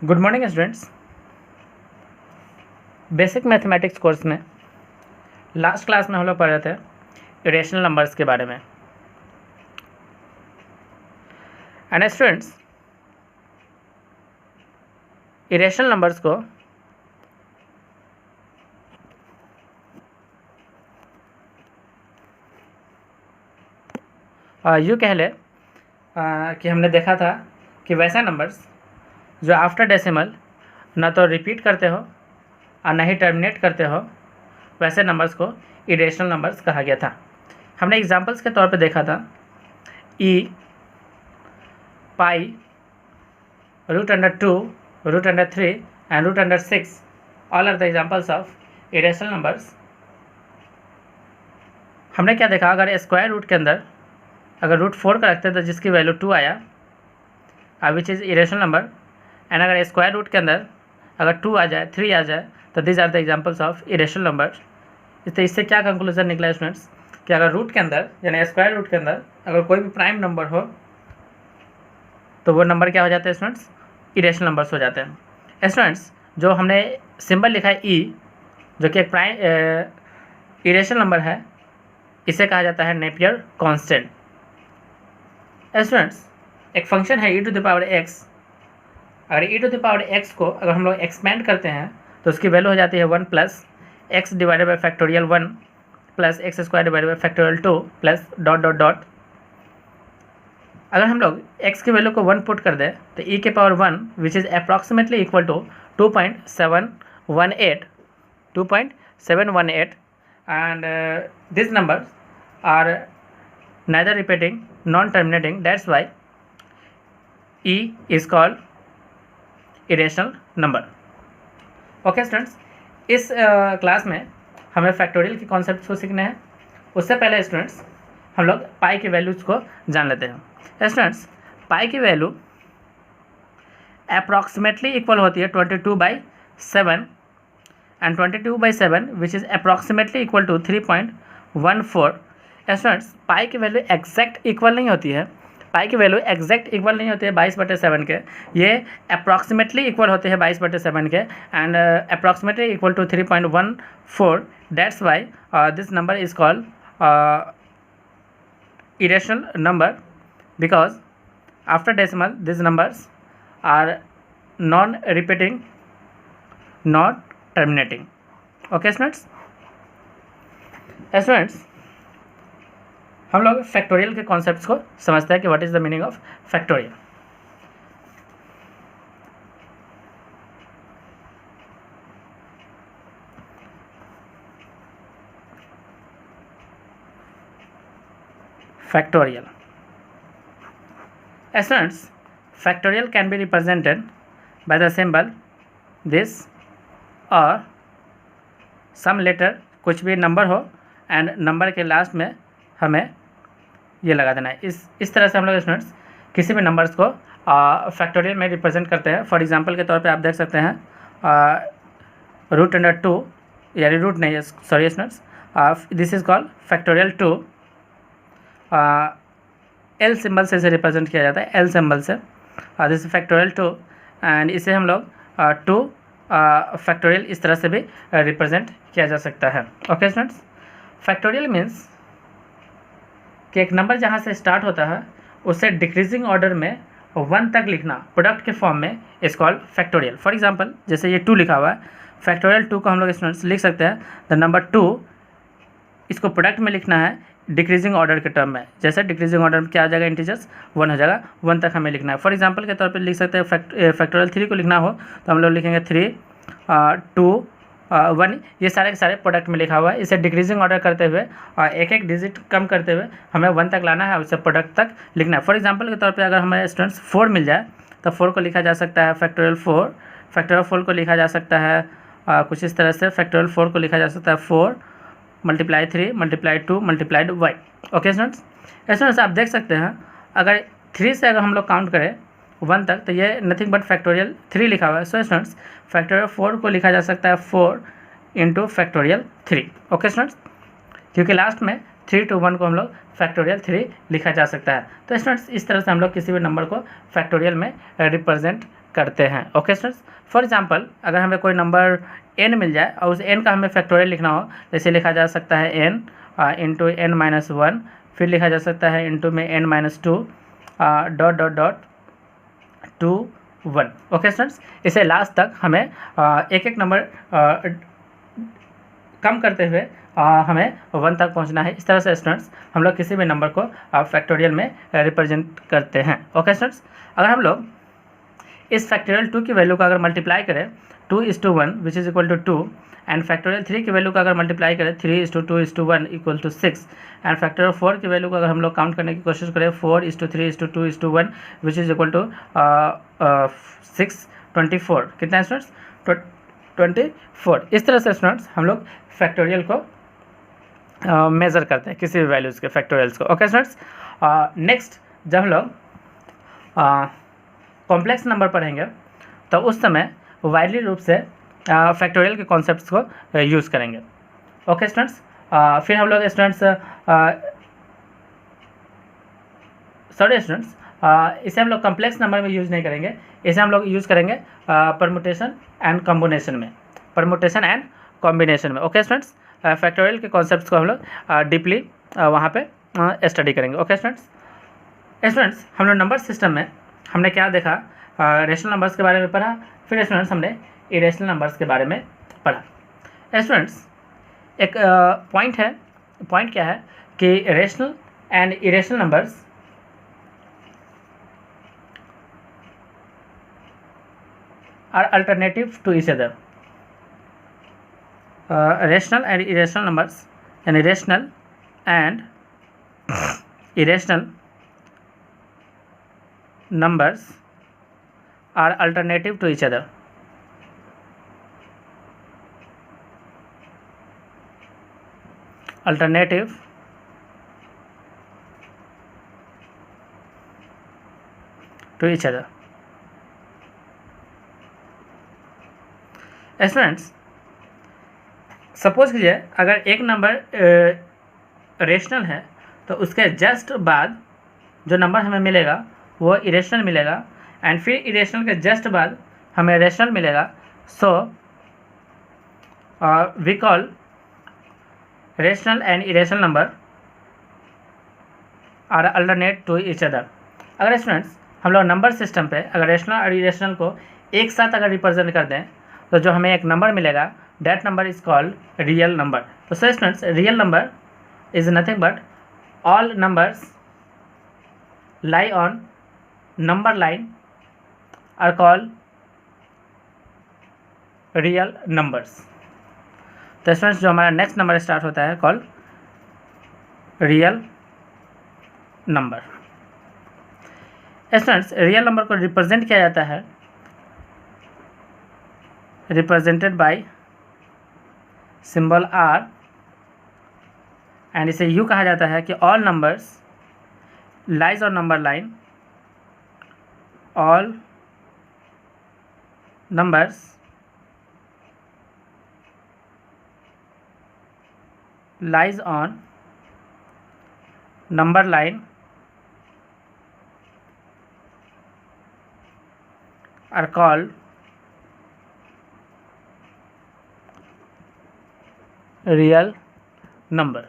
Good morning students. Basic mathematics course में last class में हम लोग पढ़ रहे थे इरेशनल नंबर्स के बारे में। एंड स्टूडेंट्स, इरेशनल नंबर्स को यूँ कह ले कि हमने देखा था कि वैसा नंबर्स जो आफ्टर डेसिमल ना तो रिपीट करते हो और ना ही टर्मिनेट करते हो, वैसे नंबर्स को इरेशनल नंबर्स कहा गया था। हमने एग्जांपल्स के तौर पे देखा था e, pi, √2, √3 and √6 all are the examples of irrational numbers. हमने क्या देखा, अगर स्क्वायर रूट के अंदर अगर √4 का रखते तो जिसकी वैल्यू 2 आया which is irrational number, and अगर स्क्वायर रूट के अंदर अगर 2 आ जाए, 3 आ जाए, तो this are the examples of irrational number. तो इससे क्या कंक्लूजन निकला स्टूडेंट्स कि अगर रूट के अंदर यानी स्क्वायर रूट के अंदर अगर कोई भी प्राइम नंबर हो तो वो नंबर क्या हो जाते हैं स्टूडेंट्स, इरेशनल नंबर्स हो जाते हैं। स्टूडेंट्स, जो हमने सिंबल लिखा है ई, जो कि एक प्राइम इरेशनल नंबर है, इसे कहा जाता है नेपियर कांस्टेंट। स्टूडेंट्स, एक फंक्शन है e⁻x। अगर e⁻x को अगर हम लोग एक्सपेंड करते हैं तो उसकी वैल्यू हो जाती है 1 plus x divided by factorial 1 plus x² divided by factorial 2 plus dot dot dot. अगर हम लोग x की वैल्यू को 1 पुट कर दें तो e⁻1 which is approximately equal to 2.718 and these numbers are neither repeating non terminating, that's why e is called irrational number. Okay students, इस class में हमें फैक्टोरियल के कॉन्सेप्ट को सीखना है। उससे पहले स्टूडेंट्स हम लोग पाई की वैल्यूज़ को जान लेते हैं। स्टूडेंट्स, पाई की वैल्यू अप्रॉक्सीमेटली इक्वल होती है 22/7 and 22/7 which is approximately equal to 3.14। Students, pi की वैल्यू एग्जैक्ट इक्वल नहीं होती है, पाई की वैल्यू एग्जैक्ट इक्वल नहीं होती है 22/7 के, ये अप्रॉक्सीमेटली इक्वल होते हैं 22/7 के and approximately equal to 3.14। That's why this number is called irrational number because after decimal this numbers are non repeating not terminating. Okay students, हम लोग फैक्टोरियल के कॉन्सेप्ट्स को समझते हैं कि what is the meaning of factorial. Factorial students, factorial can be represented by the symbol this और some letter, कुछ भी नंबर हो एंड नंबर के लास्ट में हमें ये लगा देना है। इस तरह से हम लोग स्टूडेंट्स किसी भी नंबर्स को फैक्टोरियल में रिप्रेजेंट करते हैं। फॉर एग्जांपल के तौर पे आप देख सकते हैं √2 यानी रूट नहीं है, sorry students, this is called factorial 2। L symbol से इसे रिप्रेजेंट किया जाता है, एल सिंबल से, दिस फैक्टोरियल 2 एंड इसे हम लोग 2 फैक्टोरियल इस तरह से भी रिप्रेजेंट किया जा सकता है। ओके स्टूडेंट्स, फैक्टोरियल मीन्स कि एक नंबर जहाँ से स्टार्ट होता है उसे डिक्रीजिंग ऑर्डर में 1 तक लिखना प्रोडक्ट के फॉर्म में is called factorial. For example जैसे ये 2 लिखा हुआ है, फैक्टोरियल 2 को हम लोग स्टूडेंट्स लिख सकते हैं द नंबर 2, इसको प्रोडक्ट में लिखना है डिक्रीजिंग ऑर्डर के टर्म में। जैसे डिक्रीजिंग ऑर्डर में क्या आ जाएगा, इंटीजर्स 1 हो जाएगा, 1 तक हमें लिखना है। फॉर एग्जांपल के तौर पर लिख सकते हैं फैक्टोरियल 3 को लिखना हो तो हम लोग लिखेंगे 3, 2, 1, ये सारे के सारे प्रोडक्ट में लिखा हुआ है। इसे डिक्रीजिंग ऑर्डर करते हुए और एक एक डिजिट कम करते हुए हमें 1 तक लाना है, उसे प्रोडक्ट तक लिखना है। फॉर एग्जांपल के तौर पे अगर हमें स्टूडेंट्स 4 मिल जाए तो 4 को लिखा जा सकता है फैक्टोरियल 4, फैक्टोरियल 4 को लिखा जा सकता है कुछ इस तरह से, फैक्टोरियल 4 को लिखा जा सकता है 4 × 3 × 2 × y। ओके स्टूडेंट्स, आप देख सकते हैं अगर 3 से अगर हम लोग काउंट करें 1 तक तो ये नथिंग बट फैक्टोरियल 3 लिखा हुआ है। सो स्टूडेंट्स, फैक्टोरियल 4 को लिखा जा सकता है 4 × फैक्टोरियल 3। ओके स्टूडेंट्स, क्योंकि लास्ट में 3 to 1 को हम लोग फैक्टोरियल 3 लिखा जा सकता है। तो स्टूडेंट्स, इस तरह से हम लोग किसी भी नंबर को फैक्टोरियल में रिप्रेजेंट करते हैं। ओके स्टूडेंट्स, फॉर एग्जांपल अगर हमें कोई नंबर n मिल जाए और उस n का हमें फैक्टोरियल लिखना हो, जैसे लिखा जा सकता है n इंटू n माइनस 1, फिर लिखा जा सकता है इंटू में n minus 2 dot dot dot 2 1। Okay students, इसे लास्ट तक हमें एक एक नंबर कम करते हुए हमें 1 तक पहुंचना है। इस तरह से स्टूडेंट्स हम लोग किसी भी नंबर को फैक्टोरियल में रिप्रेजेंट करते हैं। ओके स्टूडेंट्स, अगर हम लोग इस फैक्टोरियल 2 की वैल्यू का अगर मल्टीप्लाई करें 2:1 which is equal to 2, and factorial 3 की वैल्यू का अगर मल्टीप्लाई करें 3:2:1 इक्वल टू 6, एंड फैक्टोरियल 4 की वैल्यू को अगर हम लोग काउंट करने की कोशिश करें 4:3:2:1 विच इज़ इक्वल टू 6 24। कितना है स्टूडेंट्स? 24। इस तरह से स्टूडेंट्स हम लोग फैक्टोरियल को मेज़र करते हैं किसी भी वैल्यूज़ के फैक्टोरियल्स को। ओके स्टूडेंट्स, नेक्स्ट जब हम लोग कॉम्प्लेक्स नंबर पढ़ेंगे तो उस समय वाइडली रूप से फैक्टोरियल के कॉन्सेप्ट्स को यूज़ करेंगे। ओके स्टूडेंट्स, फिर हम लोग स्टूडेंट्स इसे हम लोग कॉम्प्लेक्स नंबर में यूज़ नहीं करेंगे, इसे हम लोग यूज़ करेंगे परमुटेशन एंड कॉम्बिनेशन में, परमुटेशन एंड कॉम्बिनेशन में। ओके स्टूडेंट्स, फैक्टोरियल के कॉन्सेप्ट्स को हम लोग डीपली वहाँ पे स्टडी करेंगे। ओके स्टूडेंट्स, हम लोग नंबर सिस्टम में हमने क्या देखा? रेशनल नंबर्स के बारे में पढ़ा, फिर स्टूडेंट्स हमने इरेशनल नंबर्स के बारे में पढ़ा। स्टूडेंट्स एक पॉइंट है, पॉइंट क्या है कि rational and irrational numbers are alternative to each other. Rational and irrational numbers यानी rational and irrational numbers are alternative to each other. Alternative to each other. Students suppose कीजिए अगर एक number rational है तो उसके जस्ट बाद जो number हमें मिलेगा वो इरेशनल मिलेगा, एंड फिर इरेशनल के जस्ट बाद हमें रेशनल मिलेगा। So we call rational and irrational number are alternate to each other. अगर स्टूडेंट्स हम लोग नंबर सिस्टम पे अगर रेशनल और इरेशनल को एक साथ अगर रिप्रेजेंट कर दें तो जो हमें एक नंबर मिलेगा that number is called real number. तो so students real number is nothing but all numbers lie on number line are called real numbers। तो स्टूडेंट्स जो हमारा नेक्स्ट नंबर स्टार्ट होता है called real number. Students real number को represent किया जाता है, represented by symbol R, and इसे यूँ कहा जाता है कि all numbers lies on number line, all numbers lies on number line are called real number.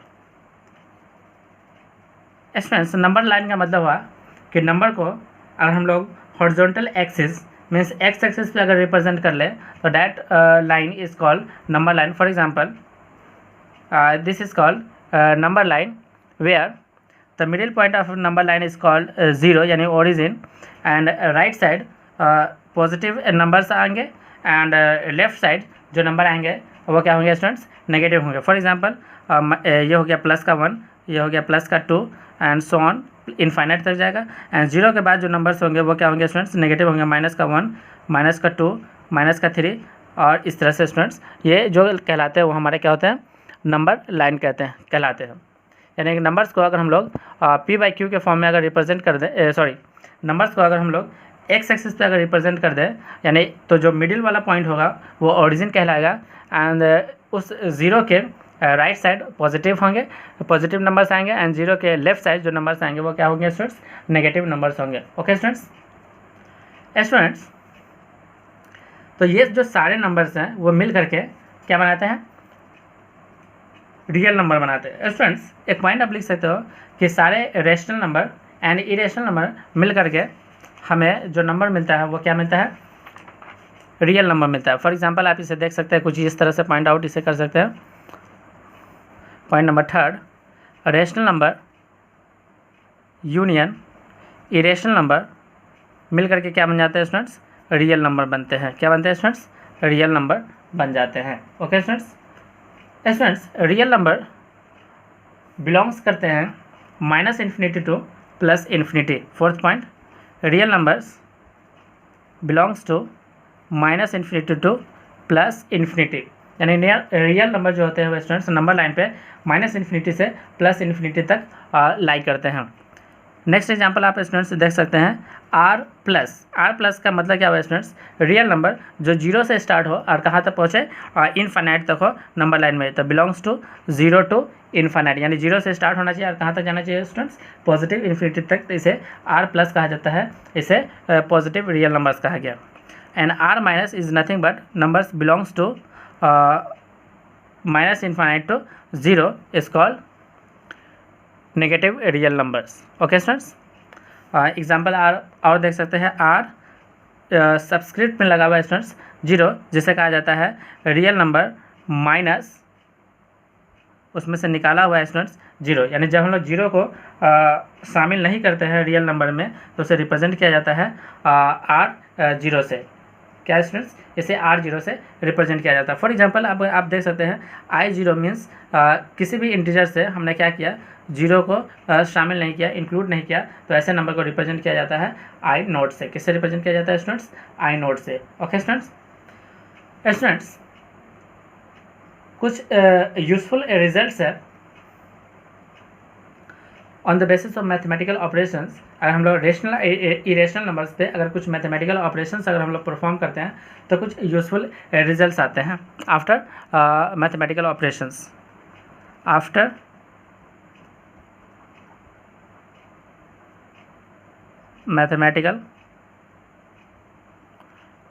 Students number line का मतलब हुआ कि नंबर को अगर हम लोग horizontal axis means x axis पे अगर रिप्रेजेंट कर ले तो that line is called number line. For example this is called number line where the middle point of number line is called 0 यानी origin, and right side positive numbers आएंगे and left side जो number आएंगे वो क्या होंगे students? Negative होंगे। For example ये हो गया प्लस का 1, ये हो गया प्लस का 2 एंड सो ऑन इनफाइनाइट तक जाएगा, एंड 0 के बाद जो नंबर्स होंगे वो क्या होंगे स्टूडेंट्स? नेगेटिव होंगे। माइनस का 1, माइनस का 2, माइनस का 3 और इस तरह से स्टूडेंट्स ये जो कहलाते हैं वो हमारे क्या होते हैं? नंबर लाइन कहलाते हैं। यानी कि नंबर्स को अगर हम लोग P/Q के फॉर्म में अगर रिप्रेजेंट कर दें, नंबर्स को अगर हम लोग एक्स एक्सिस पे अगर रिप्रेजेंट कर दें यानी तो जो मिडिल वाला पॉइंट होगा वो ओरिजिन कहलाएगा, एंड उस 0 के राइट साइड पॉजिटिव होंगे, पॉजिटिव नंबर्स आएंगे, एंड 0 के लेफ्ट साइड जो नंबर्स आएंगे वो क्या होंगे स्टूडेंट्स? नेगेटिव नंबर्स होंगे। ओके स्टूडेंट्स तो ये जो सारे नंबर्स हैं वो मिल करके क्या बनाते हैं, रियल नंबर बनाते हैं। स्टूडेंट्स एक पॉइंट आप लिख सकते हो कि सारे rational number and irrational number मिल करके हमें जो नंबर मिलता है वो क्या मिलता है, रियल नंबर मिलता है। फॉर एग्जांपल आप इसे देख सकते हैं, कुछ इस तरह से पॉइंट आउट इसे कर सकते हैं। Point number 3, rational number union irrational number मिल करके क्या बन जाते हैं स्टूडेंट्स, रियल नंबर बनते हैं। क्या बनते हैं स्टूडेंट्स, रियल नंबर बन जाते हैं। Okay students real number belongs करते हैं -∞ to +∞। Fourth point, real numbers belongs to -∞ to +∞। यानी रियल नंबर जो होते हैं वो स्टूडेंट्स नंबर लाइन पे -∞ से +∞ तक लाई करते हैं। नेक्स्ट एग्जांपल आप स्टूडेंट्स देख सकते हैं, R प्लस का मतलब क्या हुआ स्टूडेंट्स, रियल नंबर जो 0 से स्टार्ट हो और कहाँ तक पहुँचे, इनफाइनाइट तक हो नंबर लाइन में, तो बिलोंग्स टू 0 टू इनफाइनाइट, यानी 0 से स्टार्ट होना चाहिए और कहाँ तक जाना चाहिए स्टूडेंट्स, पॉजिटिव इन्फिनिटी तक। तो इसे R+ कहा जाता है, इसे पॉजिटिव रियल नंबर्स कहा गया। And R- is nothing but numbers belongs to -∞ to 0 is called negative real numbers. Okay students, example और देख सकते हैं, R सबस्क्रिप्ट में लगा हुआ है स्टूडेंट्स 0, जिसे कहा जाता है रियल नंबर माइनस उसमें से निकाला हुआ है स्टूडेंट्स 0, यानी जब हम लोग 0 को शामिल नहीं करते हैं रियल नंबर में तो उसे रिप्रेजेंट किया जाता है R0 से। क्या स्टूडेंट्स, इसे R0 से रिप्रेजेंट किया जाता है। फॉर एग्जांपल आप देख सकते हैं I0 मीन्स किसी भी इंटीजर से हमने क्या किया, 0 को शामिल नहीं किया, इंक्लूड नहीं किया, तो ऐसे नंबर को रिप्रेजेंट किया जाता है I0 से। किससे रिप्रेजेंट किया जाता है स्टूडेंट्स, I0 से। ओके स्टूडेंट्स कुछ यूजफुल रिजल्ट्स है on the basis of mathematical operations. अगर हम लोग रेशनल इरेशनल नंबर्स पे अगर कुछ मैथमेटिकल ऑपरेशंस अगर हम लोग परफॉर्म करते हैं तो कुछ यूजफुल रिजल्ट्स आते हैं after mathematical operations. After mathematical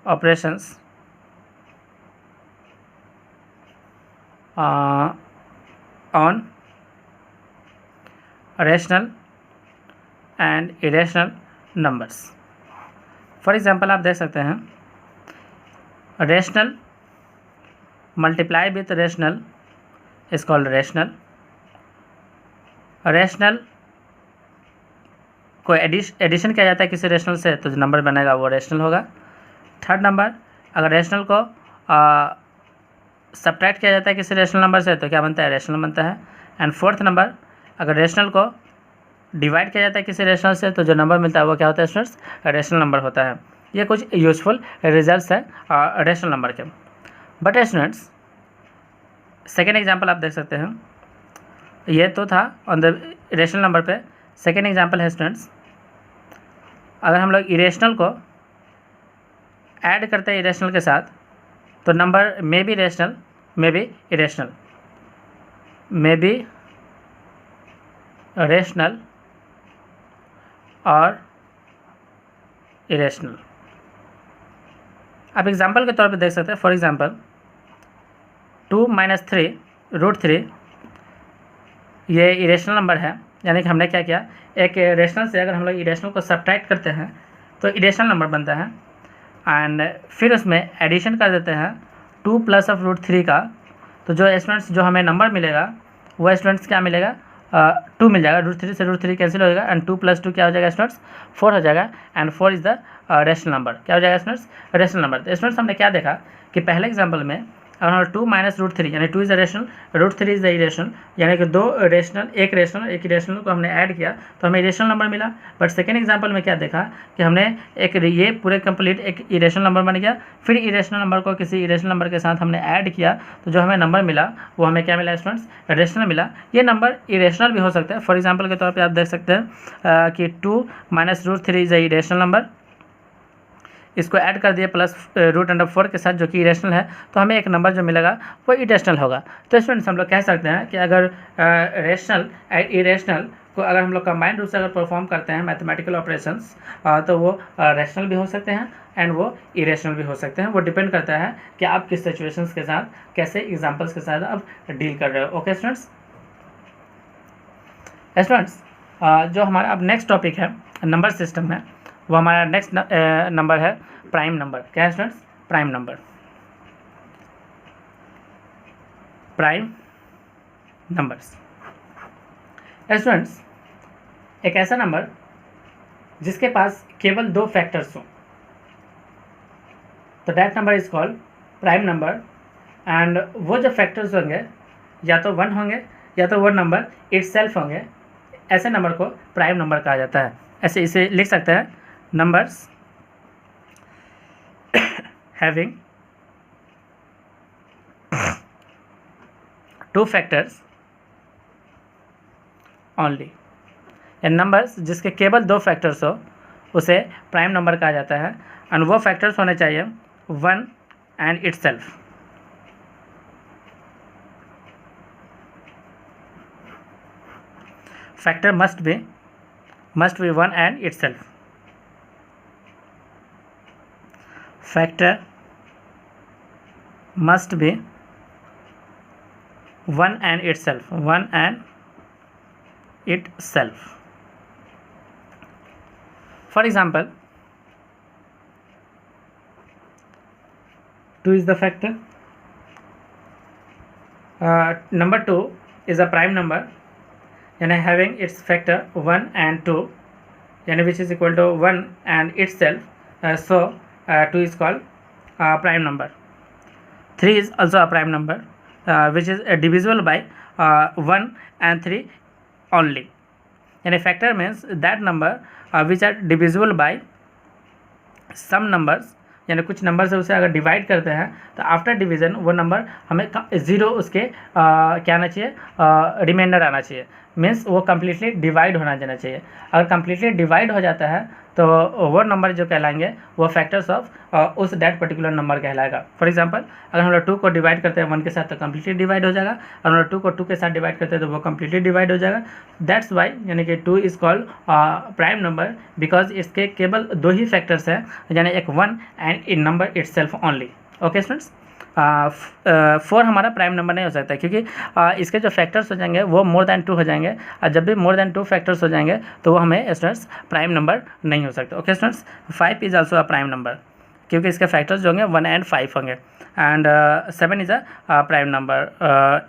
operations on rational and irrational numbers. For example आप देख सकते हैं, rational multiply with rational is called rational. Rational को एडिशन किया जाता है किसी रेशनल से तो जो नंबर बनेगा वो रेशनल होगा। थर्ड नंबर, अगर रेशनल को सब्ट्रैक्ट किया जाता है किसी रेशनल नंबर से तो क्या बनता है, रेशनल बनता है। एंड फोर्थ नंबर, अगर रेशनल को डिवाइड किया जाता है किसी रेशनल से तो जो नंबर मिलता है वो क्या होता है स्टूडेंट्स, रेशनल नंबर होता है। ये कुछ यूजफुल रिजल्ट्स है रेशनल नंबर के। बट स्टूडेंट्स सेकेंड एग्जांपल आप देख सकते हैं, ये तो था ऑन द रेशनल नंबर पे। सेकेंड एग्जांपल है स्टूडेंट्स, अगर हम लोग इरेशनल को ऐड करते हैं इरेशनल के साथ तो number may be rational may be irrational, may be rational और इरेशनल। आप एग्जांपल के तौर पे देख सकते हैं, फॉर एग्जांपल 2 - 3√3 ये इरेशनल नंबर है, यानी कि हमने क्या किया, एक रेशनल से अगर हम लोग इरेशनल को सब्ट्रैक्ट करते हैं तो इरेशनल नंबर बनता है। एंड फिर उसमें एडिशन कर देते हैं 2 + √3 का, तो जो स्टूडेंट्स जो हमें नंबर मिलेगा वो स्टूडेंट्स क्या मिलेगा, 2 मिल जाएगा। √3 से √3 कैंसिल हो जाएगा एंड 2 + 2 क्या हो जाएगा स्टूडेंट्स, 4 हो जाएगा। And 4 is the rational number. क्या हो जाएगा स्टूडेंट्स, रेशनल नंबर। तो स्टूडेंट्स हमने क्या देखा कि पहले एग्जाम्पल में अगर हम 2 - √3 यानी 2 is the rational, √3 is the irrational, यानी कि 2 रेशनल एक रेशनल एक इरेशनल को हमने ऐड किया तो हमें इरेशनल नंबर मिला। बट सेकेंड एग्जाम्पल में क्या देखा कि हमने एक ये पूरे कंप्लीट एक इरेशनल नंबर बन गया, फिर इरेशनल नंबर को किसी इरेशनल नंबर के साथ हमने ऐड किया तो जो हमें नंबर मिला वो हमें क्या मिला स्टूडेंट्स, रेशनल मिला। ये नंबर इरेशनल भी हो सकता है। फॉर एग्जाम्पल के तौर पर आप देख सकते हैं कि 2 - √3 इज़ द इरेशनल नंबर, इसको ऐड कर दिए प्लस √4 के साथ, जो कि इरेशनल है, तो हमें एक नंबर जो मिलेगा वो इरेशनल होगा। तो स्टूडेंट्स हम लोग कह सकते हैं कि अगर रेशनल एंड इरेशनल को अगर हम लोग कंबाइंड रूप से अगर परफॉर्म करते हैं मैथमेटिकल ऑपरेशंस, तो वो रेशनल भी हो सकते हैं एंड वो इरेशनल भी हो सकते हैं। वो डिपेंड करता है कि आप किस सिचुएशंस के साथ, कैसे एग्जांपल्स के साथ आप डील कर रहे हो। ओके स्टूडेंट्स, जो हमारा अब नेक्स्ट टॉपिक है नंबर सिस्टम में, वो हमारा नेक्स्ट नंबर है प्राइम नंबर। क्या है students? Prime number. Prime numbers students एक ऐसा नंबर जिसके पास केवल 2 फैक्टर्स हों, तो that number is called prime number. And वो जो फैक्टर्स होंगे या तो 1 होंगे या तो वो नंबर इटसेल्फ होंगे, ऐसे नंबर को प्राइम नंबर कहा जाता है। ऐसे इसे लिख सकते हैं, नंबर्स हैविंग 2 फैक्टर्स ओनली। या नंबर्स जिसके केवल 2 फैक्टर्स हो उसे प्राइम नंबर कहा जाता है। एंड वो फैक्टर्स होने चाहिए 1 and itself. Factor must be 1 and itself. Factor must be 1 and itself. 1 and itself. For example, 2 is the factor. Number 2 is a prime number, यानी having its factor 1 and 2, यानी which is equal to 1 and itself. So 2 is called prime number. 3 is also a prime number, which is divisible by 1 and 3 only. यानी factor means that number which are divisible by some numbers, यानी कुछ number से उसे अगर divide करते हैं तो after division वो नंबर हमें 0 उसके क्या आना चाहिए, रिमाइंडर आना चाहिए। मीन्स वो कम्प्लीटली डिवाइड होना जाना चाहिए। अगर कम्प्लीटली डिवाइड हो जाता है तो वो नंबर जो कहलाएंगे वो फैक्टर्स ऑफ उस दैट पर्टिकुलर नंबर कहलाएगा। फॉर एग्जांपल, अगर हम लोग 2 को डिवाइड करते हैं 1 के साथ तो कम्प्लीटली डिवाइड हो जाएगा, और हम लोग 2 को 2 के साथ डिवाइड करते हैं तो वो कम्प्लीटली डिवाइड हो जाएगा। दैट्स वाई यानी कि 2 is called prime number, because इसके केवल 2 ही फैक्टर्स हैं, यानी एक 1 and in number itself only. Okay students, 4 हमारा प्राइम नंबर नहीं हो सकता क्योंकि इसके जो फैक्टर्स हो जाएंगे वो मोर देन 2 हो जाएंगे, और जब भी मोर देन 2 फैक्टर्स हो जाएंगे तो वो हमें स्टूडेंट्स प्राइम नंबर नहीं हो सकते। Okay students, 5 is also a prime number क्योंकि इसके फैक्टर्स जो होंगे 1 एंड 5 होंगे। And 7 is a prime number,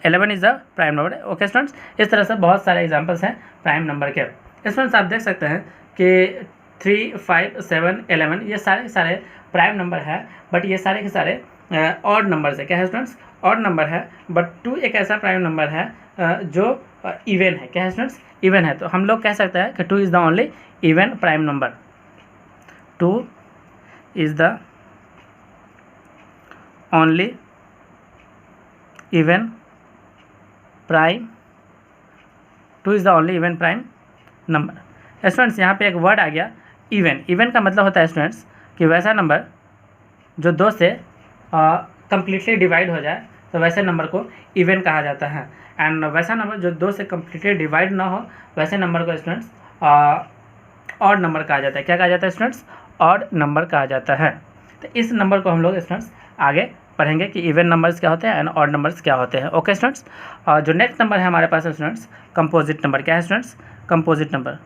11 is a prime number. Okay students, इस तरह से बहुत सारे एग्जाम्पल्स हैं प्राइम नंबर के। स्टूडेंट्स आप देख सकते हैं कि 3, 5, 7, 11 ये सारे प्राइम नंबर है, बट ये सारे के सारे ऑड नंबर है। क्या है स्टूडेंट्स? ऑड नंबर है। बट 2 एक ऐसा प्राइम नंबर है जो इवन है। क्या है स्टूडेंट्स? इवन है। तो हम लोग कह सकते हैं कि 2 is the only even prime number. 2 is the only even prime 2 is the only even prime number. Students यहाँ पे एक वर्ड आ गया इवन। इवन का मतलब होता है स्टूडेंट्स कि वैसा नंबर जो 2 से कम्प्लीटली डिवाइड हो जाए तो वैसे नंबर को इवन कहा जाता है। एंड वैसा नंबर जो 2 से कम्प्लीटली डिवाइड ना हो वैसे नंबर को स्टूडेंट्स ऑड नंबर कहा जाता है। क्या कहा जाता है स्टूडेंट्स? ऑड नंबर कहा जाता है। तो इस नंबर को हम लोग स्टूडेंट्स आगे पढ़ेंगे कि इवन नंबर्स क्या होते हैं एंड ऑड नंबर्स क्या होते हैं। ओके स्टूडेंट्स, जो नेक्स्ट नंबर है हमारे पास स्टूडेंट्स कंपोजिट नंबर। क्या है students? Composite number.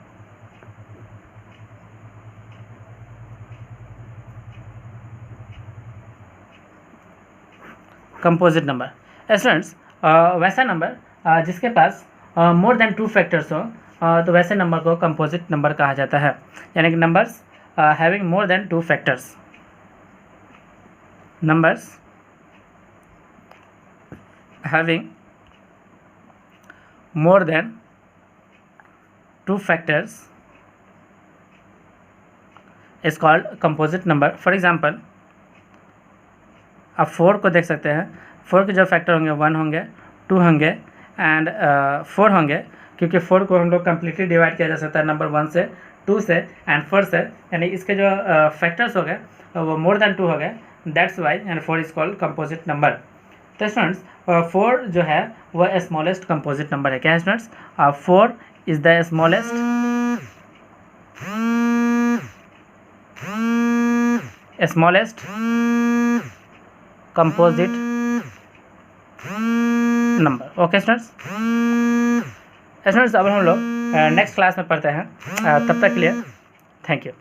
Composite number students वैसा नंबर जिसके पास मोर देन 2 फैक्टर्स हो, तो वैसे नंबर को कंपोजिट नंबर कहा जाता है। यानी कि numbers having more than 2 factors, numbers having more than 2 factors is called composite number. For example, आप 4 को देख सकते हैं। 4 के जो फैक्टर होंगे 1 होंगे, 2 होंगे एंड 4 होंगे, क्योंकि 4 को हम लोग कम्प्लीटली डिवाइड किया जा सकता है नंबर 1 से 2 से एंड 4 से, यानी इसके जो फैक्टर्स हो गए वो मोर देन 2 हो गए, that's why and 4 is called composite number. तो स्टूडेंट्स 4 जो है वह स्मॉलेस्ट कंपोजिट नंबर है। क्या है students? 4 is the smallest composite number. Okay students, अब हम लोग नेक्स्ट क्लास में पढ़ते हैं। तब तक के लिए थैंक यू।